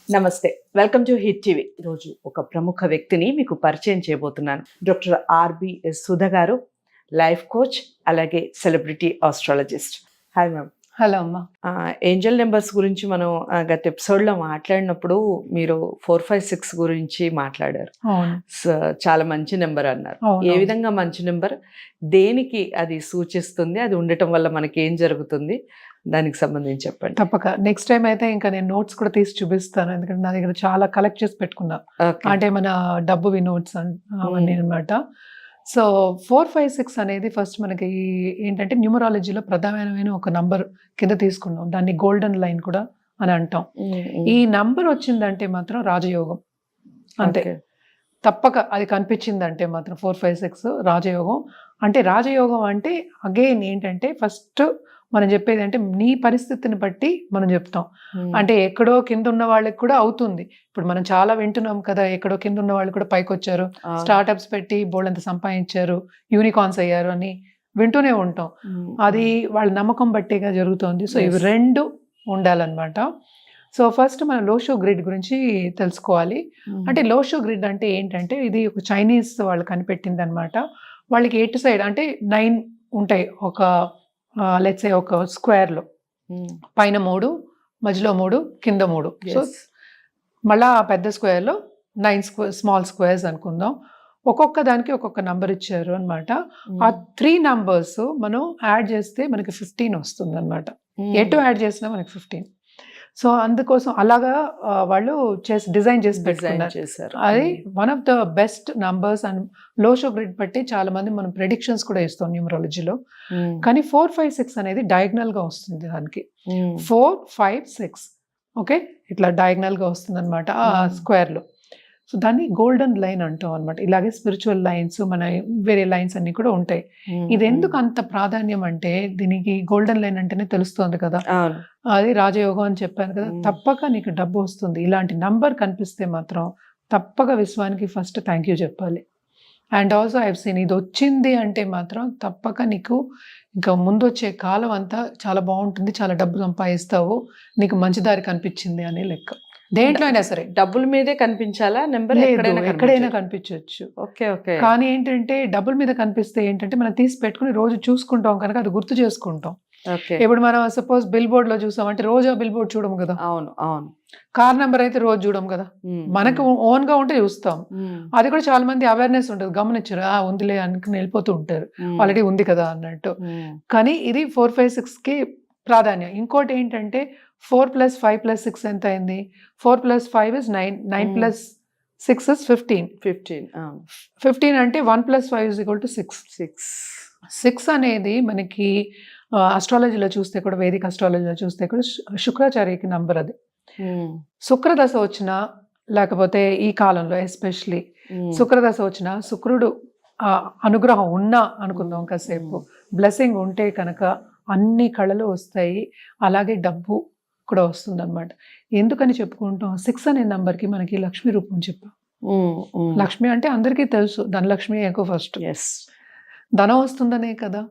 నమస్తే, welcome to hit TV. ఈరోజు ఒక ప్రముఖ వ్యక్తిని మీకు పరిచయం చేయబోతున్నాను. డాక్టర్ ఆర్బిఎస్ సుధ గారు, లైఫ్ కోచ్, అలాగే celebrity astrologist. Hi ma'am. Hello అమ్మా. ఏంజల్ నెంబర్స్ గురించి మనం గత ఎపిసోడ్లో మాట్లాడినప్పుడు మీరు 456 గురించి మాట్లాడారు. చాలా మంచి నెంబర్ అన్నారు. ఏ విధంగా మంచి నెంబర్, దేనికి అది సూచిస్తుంది, అది ఉండటం వల్ల మనకి ఏం జరుగుతుంది, దానికి సంబంధించి చెప్పండి. తప్పక నెక్స్ట్ టైం అయితే ఇంకా నేను నోట్స్ కూడా తీసి చూపిస్తాను, ఎందుకంటే నా దగ్గర చాలా కలెక్ట్ చేసి పెట్టుకున్నా. అంటే మన డబ్బువి నోట్స్ అవన్నీ అనమాట. సో 456 అనేది ఫస్ట్ మనకి ఏంటంటే న్యూమరాలజీలో ప్రధానమైన ఒక నంబర్ కింద తీసుకున్నాం. దాన్ని గోల్డెన్ లైన్ కూడా అని అంటాం. ఈ నంబర్ వచ్చిందంటే మాత్రం రాజయోగం అంతే. తప్పక అది కనిపించిందంటే మాత్రం 456 రాజయోగం. అంటే రాజయోగం అంటే అగైన్ ఏంటంటే ఫస్ట్ మనం చెప్పేది అంటే నీ పరిస్థితిని బట్టి మనం చెప్తాం. అంటే ఎక్కడో కింద ఉన్న వాళ్ళకి కూడా అవుతుంది. ఇప్పుడు మనం చాలా వింటున్నాం కదా, ఎక్కడో కింద ఉన్న వాళ్ళు కూడా పైకి వచ్చారు, స్టార్ట్అప్స్ పెట్టి బోల్డంత సంపాదించారు, యూనికార్న్స్ అయ్యారు అని వింటూనే ఉంటాం. అది వాళ్ళ నమ్మకం బట్టేగా జరుగుతుంది. సో ఇవి రెండు ఉండాలన్నమాట. సో ఫస్ట్ మనం లోషో గ్రిడ్ గురించి తెలుసుకోవాలి. అంటే లోషో గ్రిడ్ అంటే ఏంటంటే ఇది ఒక చైనీస్ వాళ్ళు కనిపెట్టింది అనమాట. వాళ్ళకి ఎటు సైడ్ అంటే 9 ఉంటాయి ఒక లెట్స్ సే ఒక స్క్వేర్లో, పైన 3, మధ్యలో 3, కింద 3. సో మళ్ళా పెద్ద స్క్వేర్లో 9 స్మాల్ స్క్వేర్స్ అనుకుందాం. ఒక్కొక్క దానికి ఒక్కొక్క నంబర్ ఇచ్చారు అనమాట. ఆ 3 నంబర్స్ మనం యాడ్ చేస్తే మనకి 15 వస్తుంది అనమాట. ఎటు యాడ్ చేసినా మనకి 15. సో అందుకోసం అలాగా వాళ్ళు డిజైన్ చేసి పెట్టుకున్నారు. అది one of the best numbers. And Lo Shu grid బట్టి చాలా మంది మనం ప్రెడిక్షన్స్ కూడా ఇస్తాం న్యూమరాలజీలో. కానీ 456 అనేది డయాగ్నల్ గా వస్తుంది. దానికి 456 ఓకే, ఇట్లా డయాగ్నల్ గా వస్తుంది అనమాట ఆ స్క్వేర్ లో. సో దాన్ని గోల్డెన్ లైన్ అంటాం అనమాట. ఇలాగే స్పిరిచువల్ లైన్స్, మన వేరే లైన్స్ అన్ని కూడా ఉంటాయి. ఇది ఎందుకు అంత ప్రాధాన్యం అంటే దీనికి గోల్డెన్ లైన్ అంటేనే తెలుస్తుంది కదా, అది రాజయోగం అని చెప్పాను కదా. తప్పక నీకు డబ్బు వస్తుంది. ఇలాంటి నంబర్ కనిపిస్తే మాత్రం తప్పక విశ్వానికి ఫస్ట్ థ్యాంక్ యూ చెప్పాలి. అండ్ ఆల్సో ఐవ్ సీన్ ఇది వచ్చింది అంటే మాత్రం తప్పక నీకు ఇంకా ముందు వచ్చే కాలం అంతా చాలా బాగుంటుంది, చాలా డబ్బు సంపాదిస్తావు, నీకు మంచి దారి కనిపించింది అనే లెక్క. దేంట్లో అయినా సరే డబ్బుల మీదే కనిపించాలా నెంబర్? ఎక్కడైనా కనిపించవచ్చు. Okay okay. కానీ ఏంటంటే డబ్బుల మీద కనిపిస్తే ఏంటంటే మనం తీసి పెట్టుకుని రోజు చూసుకుంటాం కనుక అది గుర్తు చేసుకుంటాం. ఇప్పుడు మనం సపోజ్ బిల్ బోర్డ్ లో చూసాం అంటే రోజు ఆ బిల్ బోర్డ్ చూడము కదా. అవును అవును. కార్ నెంబర్ అయితే రోజు చూడము కదా, మనకు ఓన్ గా ఉంటే చూస్తాం. అది కూడా చాలా మంది అవేర్నెస్ ఉంటుంది, గమనించారు ఉందిలే అనుకుని వెళ్ళిపోతూ ఉంటారు, ఆల్రెడీ ఉంది కదా అన్నట్టు. కానీ ఇది 456 కి ప్రాధాన్యం. ఇంకోటి ఏంటంటే 4 + 5 + 6 ఎంత అయింది? 4 + 5 is 9, 9 + 6 is 15. 15 అంటే 1 + 5 = 6. 6 అనేది మనకి అస్ట్రాలజీలో చూస్తే కూడా, వేదిక అస్ట్రాలజీలో చూస్తే కూడా శుక్రాచార్యకి నంబర్ అది. శుక్రదశ వచ్చినా లేకపోతే ఈ కాలంలో ఎస్పెషలీ శుక్రదశ వచ్చినా, శుక్రుడు అనుగ్రహం ఉన్నా అనుకుందాం కాసేపు, బ్లెస్సింగ్ ఉంటే కనుక అన్ని కళలు వస్తాయి, అలాగే డబ్బు కూడా వస్తుంది అనమాట. ఎందుకని చెప్పుకుంటాం? 6 అనే నంబర్కి మనకి లక్ష్మీ రూపం చెప్పాం. లక్ష్మి అంటే అందరికీ తెలుసు, ధనలక్ష్మి ఎక్కువ ఫస్ట్ ధనం వస్తుందనే కదా.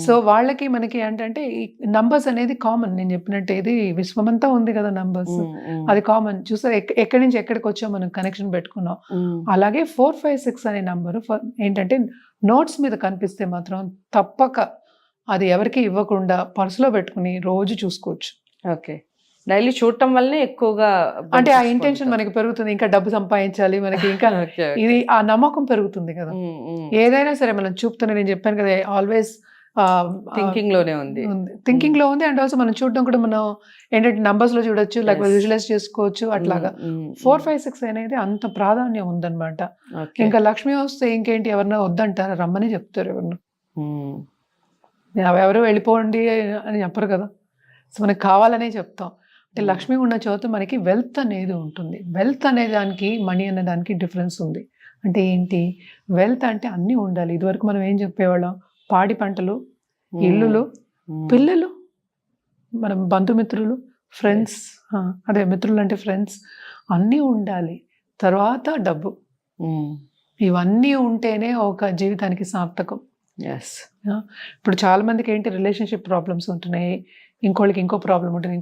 సో వాళ్ళకి మనకి ఏంటంటే ఈ నంబర్స్ అనేది కామన్. నేను చెప్పినట్టు ఇది విశ్వమంతా ఉంది కదా నంబర్స్, అది కామన్. చూసారు ఎక్కడి నుంచి ఎక్కడికి వచ్చా మనం కనెక్షన్ పెట్టుకున్నాం. అలాగే 456 అనే నంబరు ఏంటంటే నోట్స్ మీద కనిపిస్తే మాత్రం తప్పక అది ఎవరికి ఇవ్వకుండా పర్సులో పెట్టుకుని రోజు చూసుకోవచ్చు. ఓకే, డైలీ చూడటం వల్లనే ఎక్కువగా అంటే ఆ ఇంటెన్షన్ మనకి పెరుగుతుంది, ఇంకా డబ్బు సంపాదించాలి మనకి, ఇంకా ఇది ఆ నమ్మకం పెరుగుతుంది కదా. ఏదైనా సరే మనం చూపుతున్నా, నేను చెప్పాను కదా ఆల్వేస్ థింకింగ్ లోనే ఉంది. అండ్ ఆల్సో మనం చూడడం కూడా మనం ఏంటంటే నంబర్స్ లో చూడొచ్చు, లేకపోతే విజువలైజ్ చేసుకోవచ్చు. అట్లాగా 456 అనేది అంత ప్రాధాన్యం ఉందన్నమాట. ఇంకా లక్ష్మి వస్తే ఇంకేంటి, ఎవరన్నా వద్దంటారా? రమ్మని చెప్తారు. ఎవరు వెళ్ళిపోండి అని చెప్పరు కదా. సో మనకి కావాలనే చెప్తాం. అంటే లక్ష్మి ఉన్న చోట మనకి వెల్త్ అనేది ఉంటుంది. వెల్త్ అనే దానికి, మనీ అనే దానికి డిఫరెన్స్ ఉంది. అంటే ఏంటి? వెల్త్ అంటే అన్నీ ఉండాలి. ఇదివరకు మనం ఏం చెప్పేవాళ్ళం? పాడి పంటలు, ఇల్లులు, పిల్లలు, మన బంధుమిత్రులు, ఫ్రెండ్స్, అదే మిత్రులు అంటే ఫ్రెండ్స్, అన్నీ ఉండాలి. తర్వాత డబ్బు. ఇవన్నీ ఉంటేనే ఒక జీవితానికి సార్థకం. ఇప్పుడు చాలా మందికి ఏంటి రిలేషన్షిప్ ప్రాబ్లమ్స్ ఉంటున్నాయి, ఇంకోళ్ళకి ఇంకో ప్రాబ్లం ఉంటుంది,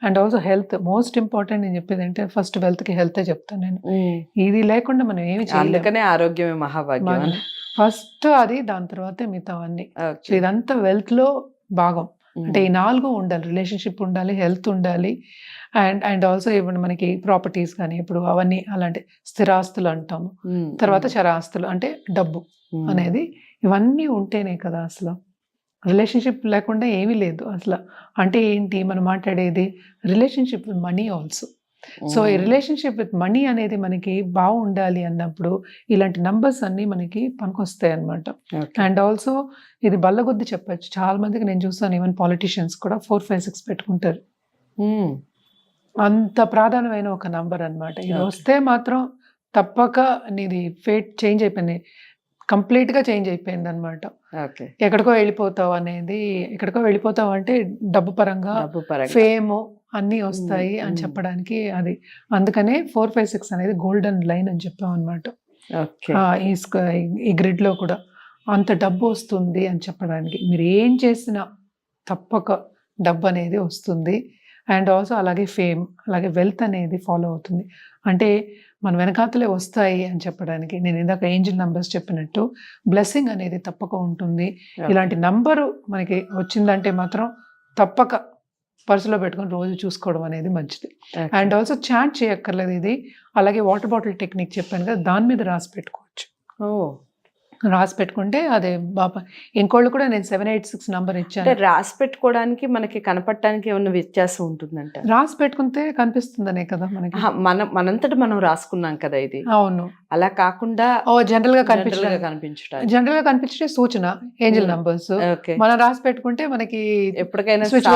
and also health most important నేను చెప్పేది అంటే ఫస్ట్ వెల్త్కి హెల్తే చెప్తాను నేను. ఇది లేకుండా మనం ఏమి చేయలేము. అందుకనే ఆరోగ్యమే మహాభాగ్యం. ఫస్ట్ అది, దాని తర్వాతే మిగతావన్నీ. సో ఇదంతా వెల్త్ లో భాగం. అంటే ఈ 4 ఉండాలి, రిలేషన్షిప్ ఉండాలి, హెల్త్ ఉండాలి, అండ్ ఆల్సో ఇప్పుడు మనకి ప్రాపర్టీస్ కానీ ఇప్పుడు అవన్నీ అలాంటి స్థిరాస్తులు అంటాము, తర్వాత చరాస్తులు అంటే డబ్బు అనేది, ఇవన్నీ ఉంటేనే కదా అసలు. రిలేషన్షిప్ లేకుండా ఏమీ లేదు అసలు. అంటే ఏంటి మనం మాట్లాడేది relationship with money also. So ఈ రిలేషన్షిప్ విత్ మనీ అనేది మనకి బాగుండాలి అన్నప్పుడు ఇలాంటి నంబర్స్ అన్నీ మనకి పనికొస్తాయి అన్నమాట. అండ్ ఆల్సో ఇది బల్లగొద్ది చెప్పచ్చు, చాలా మందికి నేను చూస్తాను, ఈవెన్ పాలిటీషియన్స్ కూడా 4, 5, 6 పెట్టుకుంటారు. అంత ప్రాధాన్యమైన ఒక నంబర్ అన్నమాట. ఇది వస్తే మాత్రం తప్పక నీది ఫేట్ చేంజ్ అయిపోయింది, కంప్లీట్గా చేంజ్ అయిపోయింది అనమాట. ఎక్కడికో వెళ్ళిపోతావు అనేది, ఎక్కడికో వెళ్ళిపోతావు అంటే డబ్బు పరంగా ఫేమ్ అన్నీ వస్తాయి అని చెప్పడానికి అది. అందుకనే 4, 5, 6 అనేది గోల్డెన్ లైన్ అని చెప్పాం అనమాట. ఈ గ్రిడ్ లో కూడా అంత డబ్బు వస్తుంది అని చెప్పడానికి. మీరు ఏం చేసినా తప్పక డబ్బు అనేది వస్తుంది. అండ్ ఆల్సో అలాగే ఫేమ్, అలాగే వెల్త్ అనేది ఫాలో అవుతుంది. అంటే మన వెనకాతలే వస్తాయి అని చెప్పడానికి. నేను ఇందాక ఏంజిల్ నంబర్స్ చెప్పినట్టు బ్లెస్సింగ్ అనేది తప్పక ఉంటుంది. ఇలాంటి నంబరు మనకి వచ్చిందంటే మాత్రం తప్పక పర్సులో పెట్టుకొని రోజు చూసుకోవడం అనేది మంచిది. అండ్ ఆల్సో చాట్ చేయక్కర్లేదు ఇది. అలాగే వాటర్ బాటిల్ టెక్నిక్ చెప్పాను కదా, దాని మీద రాసి పెట్టుకోవచ్చు. రాసి పెట్టుకుంటే అదే బాబా. ఇంకోళ్ళు కూడా నేను 786 నంబర్ ఇచ్చాను. రాసి పెట్టుకోవడానికి మనకి కనపడటానికి ఏమన్నా వ్యత్యాసం ఉంటుందంట? రాసి పెట్టుకుంటే కనిపిస్తుందనే కదా మనకి. మనంతట మనం రాసుకున్నాం కదా ఇది. అవును, అలా కాకుండా జనరల్ గా కనిపించే సూచన ఏంజల్ నంబర్స్. మనం రాసి పెట్టుకుంటే మనకి ఎప్పటికైనా స్విచ్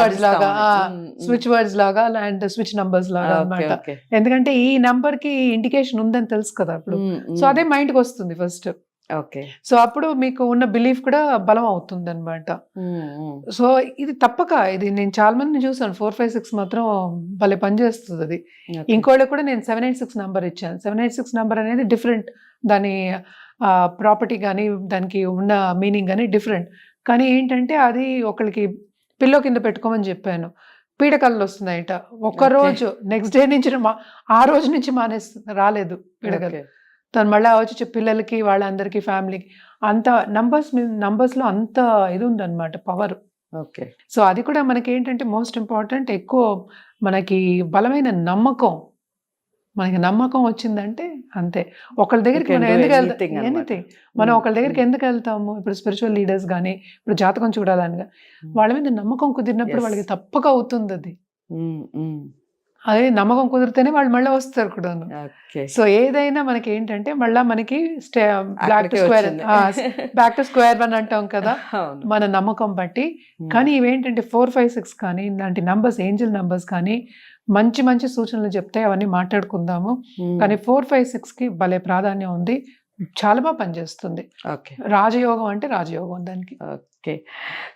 వర్డ్స్ లాగా అండ్ స్విచ్ నంబర్స్ లాగా అన్నమాట. ఎందుకంటే ఈ నంబర్ కి ఇండికేషన్ ఉందని తెలుసు కదా అప్పుడు. సో అదే మైండ్ కి వస్తుంది ఫస్ట్. సో అప్పుడు మీకు ఉన్న బిలీఫ్ కూడా బలం అవుతుంది అనమాట. సో ఇది తప్పక, ఇది నేను చాలా మందిని చూసాను. 4, 5, 6 మాత్రం భలే పనిచేస్తుంది అది. ఇంకోళ్ళకి కూడా నేను 786 నంబర్ ఇచ్చాను. 786 నంబర్ అనేది డిఫరెంట్, దాని ప్రాపర్టీ కానీ దానికి ఉన్న మీనింగ్ కానీ డిఫరెంట్. కానీ ఏంటంటే అది ఒకరికి పిల్లో కింద పెట్టుకోమని చెప్పాను. పీడకలు వస్తున్నాయట ఒక్కరోజు, నెక్స్ట్ డే నుంచి ఆ రోజు నుంచి మానేస్తుంది, రాలేదు పీడకలు. తను మళ్ళీ వచ్చి పిల్లలకి వాళ్ళందరికీ ఫ్యామిలీకి అంత నంబర్స్లో అంత ఇది ఉందన్నమాట, పవర్. సో అది కూడా మనకి ఏంటంటే మోస్ట్ ఇంపార్టెంట్, ఎక్కువ మనకి బలమైన నమ్మకం. మనకి నమ్మకం వచ్చిందంటే అంతే. ఒకళ్ళ దగ్గరికి మనం ఎందుకు వెళ్తాం, ఎనీథింగ్ మనం ఒకళ్ళ దగ్గరికి ఎందుకు వెళ్తాము? ఇప్పుడు స్పిరిచువల్ లీడర్స్ కానీ, ఇప్పుడు జాతకం చూడాలని, వాళ్ళ మీద నమ్మకం కుదిరినప్పుడు వాళ్ళకి తప్పక అవుతుంది అది. అదే నమ్మకం కుదిరితేనే వాళ్ళు మళ్ళీ వస్తారు కూడా. సో ఏదైనా మనకి ఏంటంటే మళ్ళీ మనకి బ్యాక్ టు స్క్వేర్ వన్ అంటాం కదా మన నమ్మకం బట్టి. కానీ ఇవేంటంటే 4, 5, 6 కానీ ఇలాంటి నంబర్స్, ఏంజల్ నంబర్స్ కానీ మంచి మంచి సూచనలు చెప్తాయి, అవన్నీ మాట్లాడుకుందాము. కానీ 4, 5, 6కి భలే ప్రాధాన్యం ఉంది, చాలా బాగా పనిచేస్తుంది. రాజయోగం అంటే రాజయోగం దానికి.